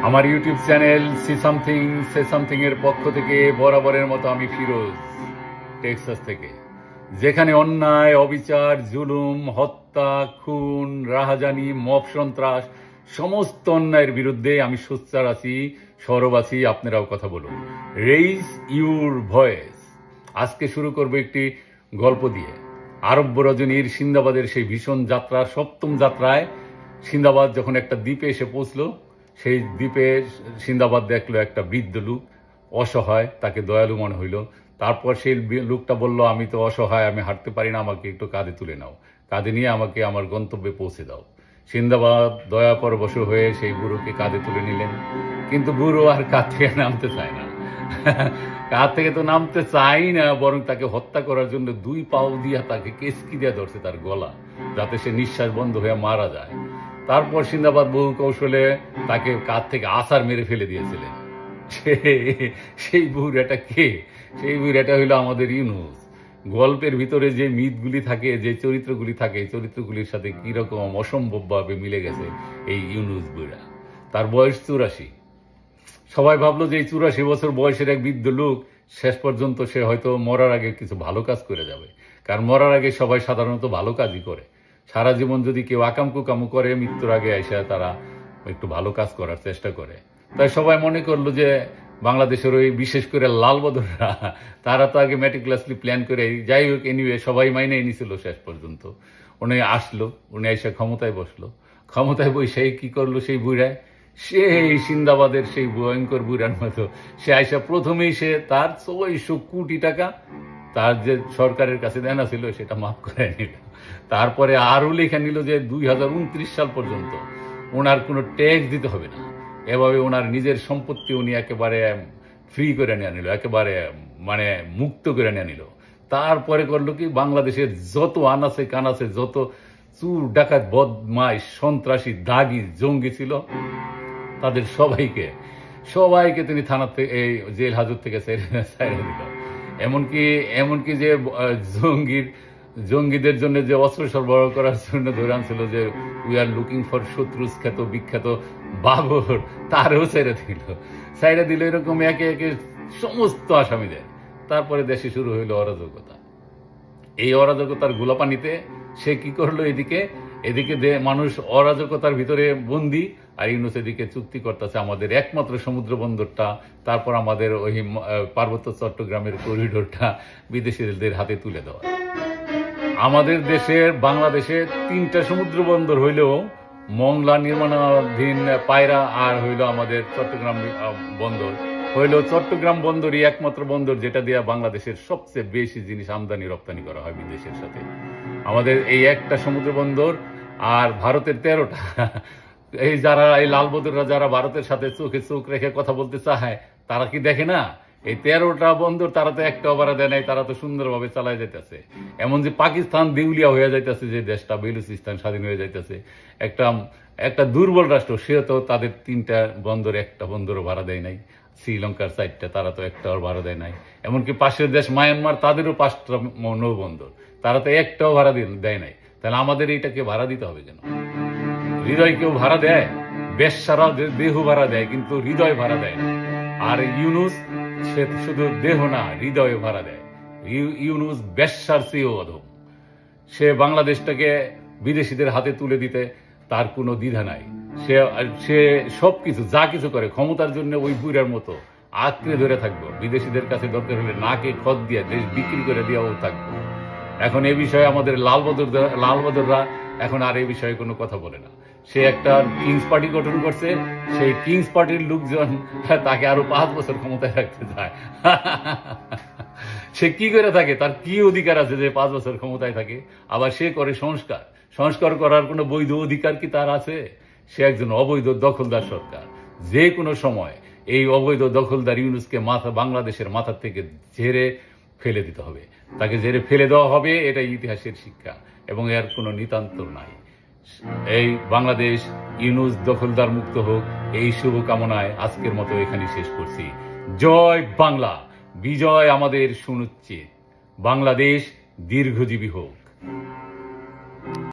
আমার YouTube channel see something say something এর পক্ষ থেকে বরাবরের মতো আমি ফিরোজ, টেক্সাস থেকে, যেখানে অন্যায়, অবিচার, জুলুম, হত্যা, খুন, রাহাজানি, মব সন্ত্রাস, সমস্ত অন্যায়ের বিরুদ্ধে আমি সোচ্চার আছি, সরব আছি। আপনারাও কথা বলুন, রেইজ ইউর ভয়েস। আজকে শুরু করব একটি গল্প দিয়ে। আরব্য রজনীর সিন্দাবাদের সেই ভীষণ যাত্রার সপ্তম যাত্রায় সিন্দাবাদ যখন একটা দ্বীপে এসে পৌঁছলো, সেই দ্বীপে সিন্দাবাদ দেখলো একটা বৃদ্ধ লোক, অসহায়, তাকে দয়ালু মনে হইল। তারপর সেই লোকটা বলল, আমি তো অসহায়, আমি হাঁটতে পারি না, আমাকে একটু কাঁধে তুলে নাও, কাঁধে নিয়ে আমাকে আমার গন্তব্যে পৌঁছে দাও। সিন্দাবাদ দয়া পরবশ হয়ে সেই বুড়োকে কাঁধে তুলে নিলেন, কিন্তু বুড়ো আর কাঁধ থেকে নামতে চায় না। কাঁধ থেকে তো নামতে চাই না, বরং তাকে হত্যা করার জন্য দুই পাও দিয়া তাকে কেসকি দিয়ে ধরছে তার গলা, যাতে সে নিঃশ্বাস বন্ধ হয়ে মারা যায়। তারপর সিন্দাবাদ বহু কৌশলে তাকে কাঁধ থেকে আছাড় মেরে ফেলে দিয়েছিলেন। সেই বুড়াটা কে? সেই বুড়াটা হইলো আমাদের ইউনুস। গল্পের ভিতরে যে মিথগুলি থাকে, যে চরিত্রগুলি থাকে, এই চরিত্রগুলির সাথে কিরকম অসম্ভবভাবে মিলে গেছে এই ইউনুস বুড়া। তার বয়স 84। সবাই ভাবলো যে এই 84 বছর বয়সের এক বৃদ্ধ লোক শেষ পর্যন্ত সে হয়তো মরার আগে কিছু ভালো কাজ করে যাবে, কারণ মরার আগে সবাই সাধারণত ভালো কাজই করে। সারা জীবন যদি কেউ আকাম কুকামু করে, মৃত্যুর আগে এসে তারা একটু ভালো কাজ করার চেষ্টা করে। তাই সবাই মনে করলো যে বাংলাদেশের ওই বিশেষ করে লালবদররা, তারা তো আগে মেটিকুলাসলি প্ল্যান করে, যাই হোক, এনিওয়ে সবাই মাইনে এনেছিল। শেষ পর্যন্ত উনি আসলো, উনি এসে ক্ষমতায় বসলো। ক্ষমতায় বসে কি করলো সেই বুড়ায়? সেই সিন্দাবাদের সেই ভয়ঙ্কর বুড়ার মতো সে আইসা প্রথমেই সে তার 600 কোটি টাকা তার যে সরকারের কাছে দেনা ছিল সেটা মাফ করে নিল। তারপরে আরো লেখা নিল যে 2029 সাল পর্যন্ত ওনার কোনো ট্যাক্স দিতে হবে না। এভাবে ওনার নিজের সম্পত্তি উনি একেবারে ফ্রি করে নিয়ে নিল, একেবারে মানে মুক্ত করে নিয়ে নিল। তারপরে করলো কি, বাংলাদেশের যত আনাচে কানাচে, যত চুর ডাকাত, বদমাইশ, সন্ত্রাসী, দাগি, জঙ্গি ছিল, তাদের সবাইকে তিনি থানা থেকে, এই জেল হাজত থেকে ছেড়ে দিল। এমনকি যে জঙ্গিদের জন্য যে অস্ত্র সরবরাহ করার জন্য ধরে আনছিল, যে উই আর লুকিং ফর শত্রুস খ্যাত বিখ্যাত বাবর, তারও ছেড়ে দিল। এরকম একে একে সমস্ত আসামিদের। তারপরে দেশে শুরু হইল অরাজকতা। এই অরাজকতার গোলাপানিতে সে কি করলো, এদিকে মানুষ অরাজকতার ভিতরে বন্দি, আর ইউনুস এদিকে চুক্তি করতেছে আমাদের একমাত্র সমুদ্র বন্দরটা, তারপর আমাদের ওই পার্বত্য চট্টগ্রামের করিডোরটা বিদেশিদের হাতে তুলে দেওয়া। আমাদের দেশের, বাংলাদেশে 3টা সমুদ্র বন্দর হইলেও মংলা নির্মাণাধীন পায়রা আর হইল আমাদের চট্টগ্রাম বন্দর, হইল চট্টগ্রাম বন্দরই একমাত্র বন্দর যেটা দিয়ে বাংলাদেশের সবচেয়ে বেশি জিনিস আমদানি রপ্তানি করা হয় বিদেশের সাথে। আমাদের এই একটা সমুদ্র বন্দর, আর ভারতের 13টা। এই লালবদররা যারা ভারতের সাথে চোখে চোখ রেখে কথা বলতে চায়, তারা কি দেখে না? এই 13টা বন্দর তারা তো একটাও ভাড়া দেয় নাই, তারা তো সুন্দরভাবে চালায় যাইতেছে। এমন যে পাকিস্তান দেউলিয়া হয়ে যাইতেছে, যে দেশটা বেলুচিস্তান স্বাধীন হয়ে যাইতেছে, একটা দুর্বল রাষ্ট্র, সে তো তাদের 3টা বন্দর, একটা বন্দরও ভাড়া দেয় নাই। শ্রীলঙ্কার 4টা, তারা তো একটাও ভাড়া দেয় নাই। এমনকি পাশের দেশ মায়ানমার, তাদেরও 5টা নৌবন্দর, তারা তো একটাও ভাড়া দেয় নাই। তাহলে আমাদের এইটাকে ভাড়া দিতে হবে কেন? হৃদয় কেউ ভাড়া দেয়? বেশ্যারা দেহ ভাড়া দেয়, কিন্তু হৃদয় ভাড়া দেয় না। আর ইউনুস, সে শুধু দেহ না, হৃদয় ভাড়া দেয়। ইউনুস বেশ্যার চেয়েও অধম। সে বাংলাদেশটাকে বিদেশিদের হাতে তুলে দিতে তার কোনো দ্বিধা নাই। সে সবকিছু, যা কিছু করে ক্ষমতার জন্য ওই বুড়ার মতো আঁকড়ে ধরে থাকবো। বিদেশিদের কাছে দরকার হলে নাকে খত দিয়ে দেশ বিক্রি করে দিয়েও থাকবো। এখন এই বিষয়ে আমাদের লালবদররা এখন আর এই বিষয়ে কোনো কথা বলে না। সে একটা কিংস পার্টি গঠন করছে, সেই কিংস পার্টির লোকজন তাকে আরো 5 বছর ক্ষমতায় রাখতে চায়। সে কি করে থাকে? তার কি অধিকার আছে যে 5 বছর ক্ষমতায় থাকে? আবার সে করে সংস্কার করার কোনো বৈধ অধিকার কি তার আছে? সে একজন অবৈধ দখলদার সরকার। যে কোনো সময় এই অবৈধ দখলদার ইউনুসকে বাংলাদেশের মাথা থেকে ঝেড়ে ফেলে দিতে হবে। তাকে ঝেড়ে ফেলে দেওয়া হবে, এটাই ইতিহাসের শিক্ষা, এবং এর কোনো নিতান্তর নাই। এই বাংলাদেশ ইউনুস দখলদার মুক্ত হোক, এই শুভকামনায় আজকের মতো এখানে শেষ করছি। জয় বাংলা, বিজয় আমাদের সুনিশ্চিত। বাংলাদেশ দীর্ঘজীবী হোক।